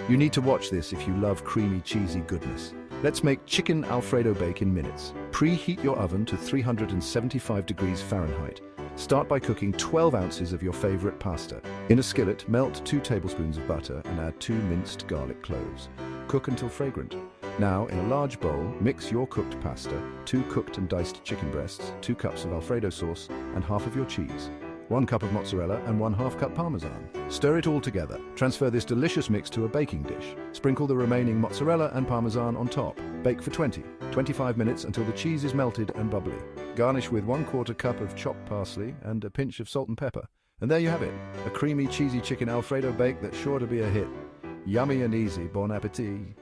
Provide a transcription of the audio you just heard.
You need to watch this if you love creamy, cheesy goodness. Let's make chicken Alfredo bake in minutes. Preheat your oven to 375 degrees Fahrenheit. Start by cooking 12 ounces of your favorite pasta. In a skillet, melt 2 tablespoons of butter and add 2 minced garlic cloves. Cook until fragrant. Now, in a large bowl, mix your cooked pasta, 2 cooked and diced chicken breasts, 2 cups of Alfredo sauce, and half of your cheese. 1 cup of mozzarella and 1/2 cup Parmesan. Stir it all together. Transfer this delicious mix to a baking dish. Sprinkle the remaining mozzarella and Parmesan on top. Bake for 20-25 minutes until the cheese is melted and bubbly. Garnish with 1/4 cup of chopped parsley and a pinch of salt and pepper. And there you have it, a creamy, cheesy chicken Alfredo bake that's sure to be a hit. Yummy and easy. Bon appétit.